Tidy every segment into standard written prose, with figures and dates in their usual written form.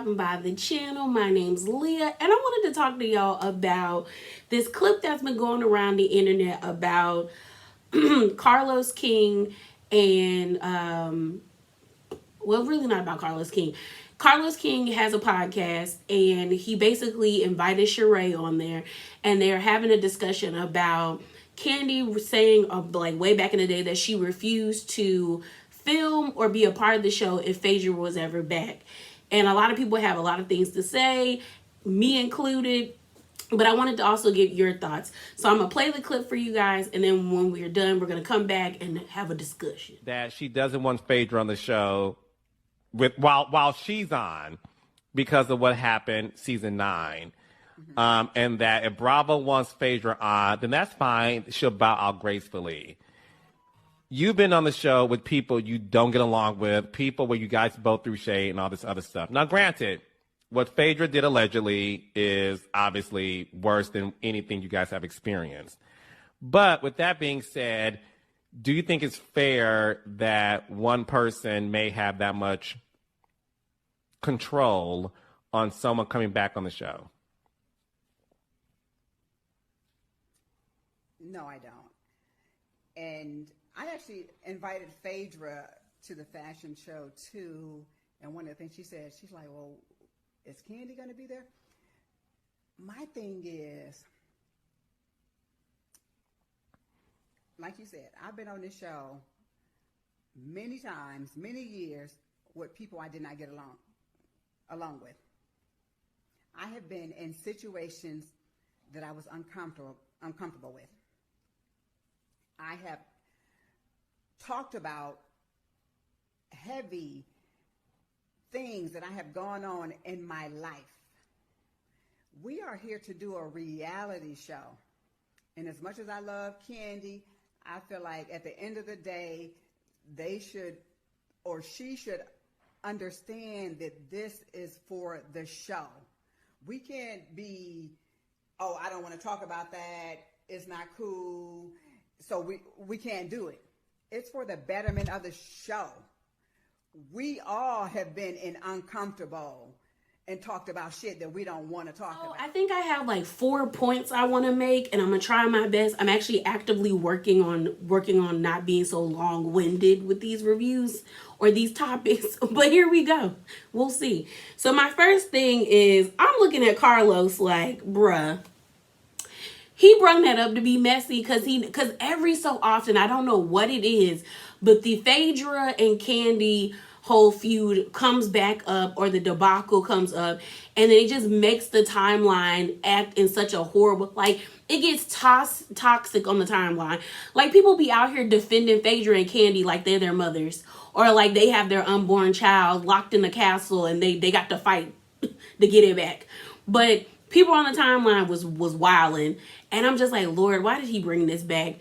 stopping by the channel. My name's Leah, and I wanted to talk to y'all about this clip that's been going around the internet about Carlos King and, well, really not about Carlos King. Carlos King has a podcast, and he basically invited Sheree on there, and they're having a discussion about Kandi saying, like, way back in the day that she refused to film or be a part of the show if Phaedra was ever back. And a lot of people have a lot of things to say, me included, but I wanted to also get your thoughts. So I'm going to play the clip for you guys, and then when we're done, we're going to come back and have a discussion. That she doesn't want Phaedra on the show while she's on because of what happened season 9. And that if Bravo wants Phaedra on, then that's fine. She'll bow out gracefully. You've been on the show with people you don't get along with, people where you guys both threw shade and all this other stuff. Now, granted, what Phaedra did allegedly is obviously worse than anything you guys have experienced. But with that being said, do you think it's fair that one person may have that much control on someone coming back on the show? No, I don't. And I actually invited Phaedra to the fashion show too. And one of the things she said, she's like, well, is Kandi going to be there? My thing is, like you said, I've been on this show many times, many years with people I did not get along with. I have been in situations that I was uncomfortable with. I have talked about heavy things that I have gone on in my life. We are here to do a reality show. And as much as I love Kandi, I feel like at the end of the day, they should, or she should, understand that this is for the show. We can't be, oh, I don't want to talk about that. It's not cool. So we can't do it. It's for the betterment of the show. We all have been in uncomfortable and talked about shit that we don't want to talk about. I think I have like 4 points I want to make, and I'm gonna try my best. I'm actually actively working on not being so long-winded with these reviews or these topics. But here we go. We'll see. So my first thing is I'm looking at Carlos like, bruh. He brought that up to be messy because every so often, I don't know what it is, but the Phaedra and Kandi whole feud comes back up, or the debacle comes up, and then it just makes the timeline act in such a horrible, like, it gets toxic on the timeline. Like, people be out here defending Phaedra and Kandi like they're their mothers, or like they have their unborn child locked in the castle and they got to fight to get it back. But people on the timeline was wilding, and I'm just like, Lord, why did he bring this back?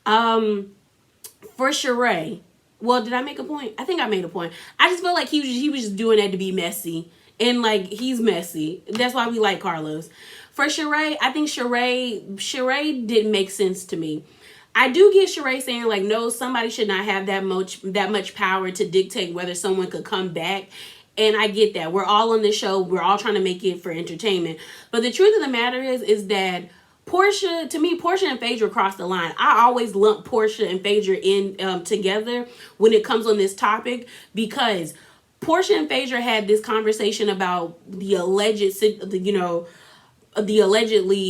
For Sheree, well, did I make a point? I think I made a point. I just felt like he was just doing that to be messy, and like, he's messy. That's why we like Carlos. For Sheree, I think Sheree didn't make sense to me. I do get Sheree saying like, no, somebody should not have that much power to dictate whether someone could come back. And I get that. We're all on this show. We're all trying to make it for entertainment. But the truth of the matter is that Portia and Phaedra crossed the line. I always lump Portia and Phaedra in together when it comes on this topic, because Portia and Phaedra had this conversation about the allegedly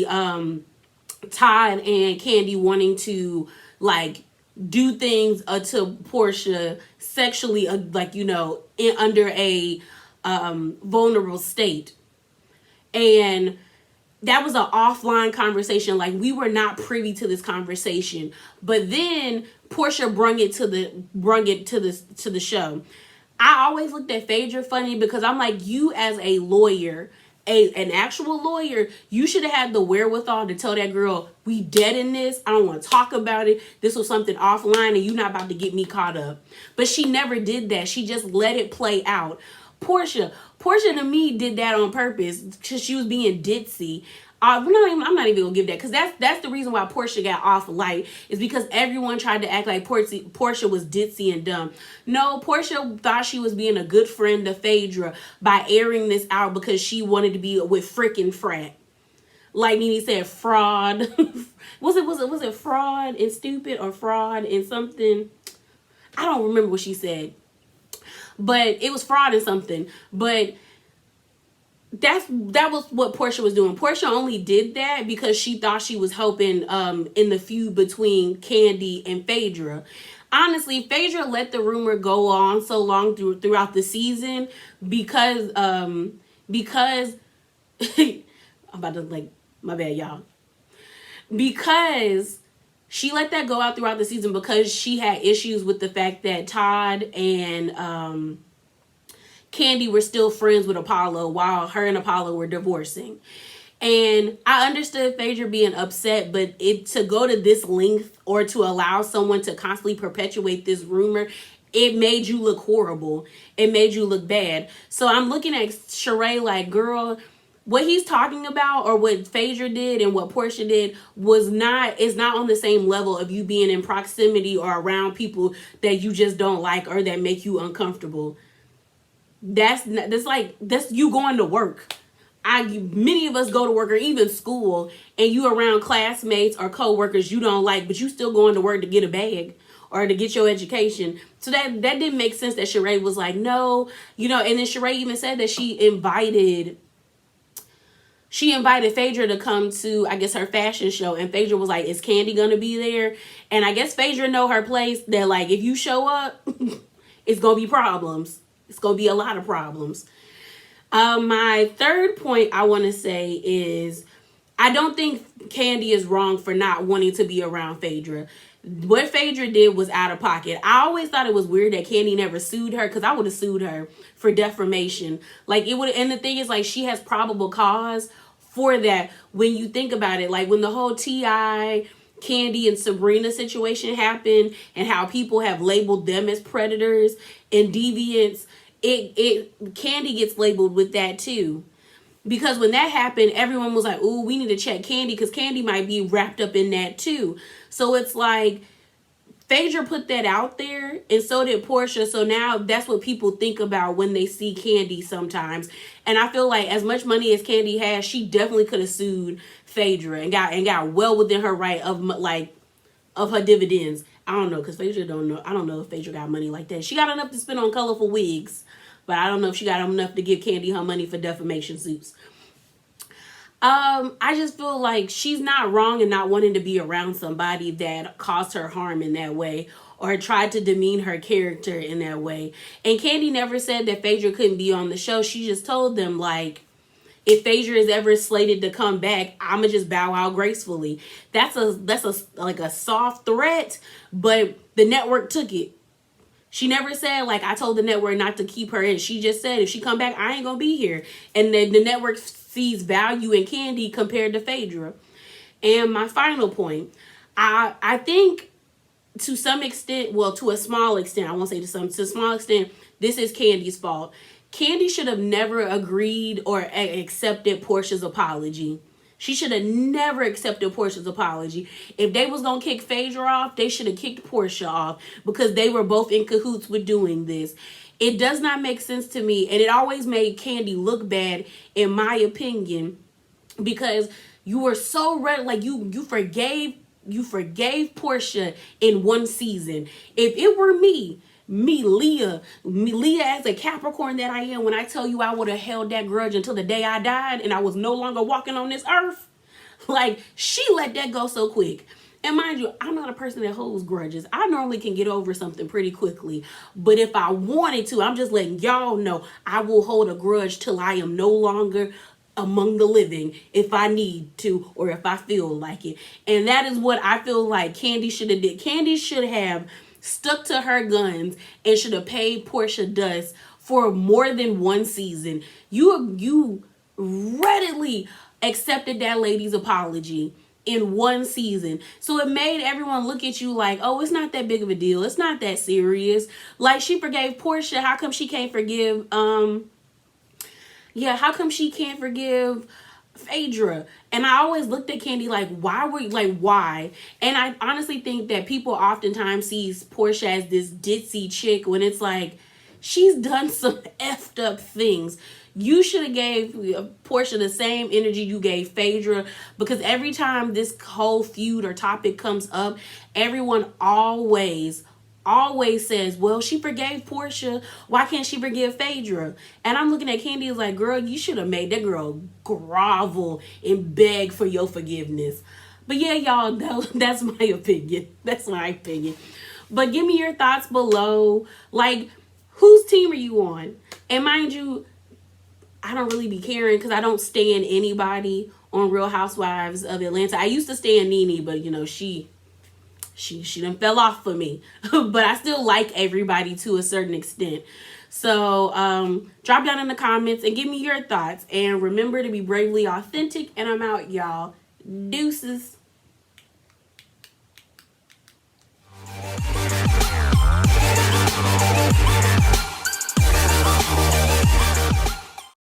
Todd and Kandi wanting to like do things to Portia sexually, under a vulnerable state. And that was an offline conversation. Like, we were not privy to this conversation. But then Portia brung it to the show. I always looked at Phaedra funny because I'm like, you as a lawyer, an actual lawyer, you should have had the wherewithal to tell that girl, we dead in this. I don't want to talk about it. This was something offline and you're not about to get me caught up. But she never did that. She just let it play out. Portia to me did that on purpose because she was being ditzy. I'm not even gonna give that, because that's the reason why Portia got off light, is because everyone tried to act like Portia was ditzy and dumb. No, Portia thought she was being a good friend to Phaedra by airing this out because she wanted to be with frickin' Frat. Like Nene said, fraud. was it fraud and stupid, or fraud and something? I don't remember what she said, but it was fraud and something. But that was what Portia was doing. Portia only did that because she thought she was helping in the feud between Kandi and Phaedra. Honestly, Phaedra let the rumor go on so long throughout the season because I'm about to, like, my bad, y'all. Because she let that go out throughout the season because she had issues with the fact that Todd and Kandi were still friends with Apollo while her and Apollo were divorcing. And I understood Phaedra being upset, but to go to this length, or to allow someone to constantly perpetuate this rumor, it made you look horrible. It made you look bad. So I'm looking at Sheree like, girl, what he's talking about, or what Phaedra did and what Portia did, is not on the same level of you being in proximity or around people that you just don't like or that make you uncomfortable. That's you going to work. Many of us go to work, or even school, and you around classmates or coworkers you don't like, but you still going to work to get a bag or to get your education. So that didn't make sense that Sheree was like, no, and then Sheree even said that she invited Phaedra to come to, I guess, her fashion show, and Phaedra was like, is Kandi gonna be there? And I guess Phaedra know her place, that like, if you show up, it's gonna be problems. It's gonna be a lot of problems. My third point I want to say is, I don't think Kandi is wrong for not wanting to be around Phaedra. What Phaedra did was out of pocket. I always thought it was weird that Kandi never sued her, because I would have sued her for defamation. Like, it would, and the thing is, like, she has probable cause for that. When you think about it, like when the whole T.I., Kandi and Sabrina situation happened, and how people have labeled them as predators and deviants, Kandi gets labeled with that too. Because when that happened, everyone was like, ooh, we need to check Kandi, because Kandi might be wrapped up in that too. So it's like, Phaedra put that out there, and so did Portia. So now that's what people think about when they see Kandi sometimes. And I feel like, as much money as Kandi has, she definitely could have sued Phaedra and got well within her right of her dividends. I don't know, because Phaedra don't know. I don't know if Phaedra got money like that. She got enough to spend on colorful wigs, but I don't know if she got enough to give Kandi her money for defamation suits. I just feel like she's not wrong in not wanting to be around somebody that caused her harm in that way, or tried to demean her character in that way. And Kandi never said that Phaedra couldn't be on the show. She just told them, like, if Phaedra is ever slated to come back, I'ma just bow out gracefully. That's a soft threat, but the network took it. She never said, like, I told the network not to keep her in. She just said, if she come back, I ain't gonna be here. And then the network sees value in Kandi compared to Phaedra. And my final point, I think to some extent, well, to a small extent, I won't say to a small extent, this is Kandi's fault. Kandi should have never agreed or accepted Portia's apology. She should have never accepted Portia's apology. If they was going to kick Phaedra off, they should have kicked Portia off, because they were both in cahoots with doing this. It does not make sense to me, and it always made Kandi look bad, in my opinion, because you were so ready, like you forgave Portia in one season. If it were me, Leah as a Capricorn that I am, when I tell you I would have held that grudge until the day I died and I was no longer walking on this earth. Like, she let that go so quick. And mind you, I'm not a person that holds grudges. I normally can get over something pretty quickly. But if I wanted to, I'm just letting y'all know, I will hold a grudge till I am no longer among the living, if I need to, or if I feel like it. And that is what I feel like Kandi should have did. Kandi should have stuck to her guns and should have paid Portia dust for more than one season. You readily accepted that lady's apology in one season. So it made everyone look at you like, oh, it's not that big of a deal. It's not that serious. Like, she forgave Portia. How come she can't forgive how come she can't forgive Phaedra. And I always looked at Kandi like, why? And I honestly think that people oftentimes sees Portia as this ditzy chick when it's like, she's done some effed up things. You should have gave Portia the same energy you gave Phaedra, because every time this whole feud or topic comes up, everyone always says, well, she forgave Portia, why can't she forgive Phaedra? And I'm looking at Kandi as like, girl, you should have made that girl grovel and beg for your forgiveness. But yeah, y'all, that's my opinion. That's my opinion. But give me your thoughts below. Like, whose team are you on? And mind you, I don't really be caring because I don't stand anybody on Real Housewives of Atlanta. I used to stand Nene, but you know, she done fell off for me. But I still like everybody to a certain extent. So drop down in the comments and give me your thoughts. And remember to be bravely authentic. And I'm out, y'all. Deuces.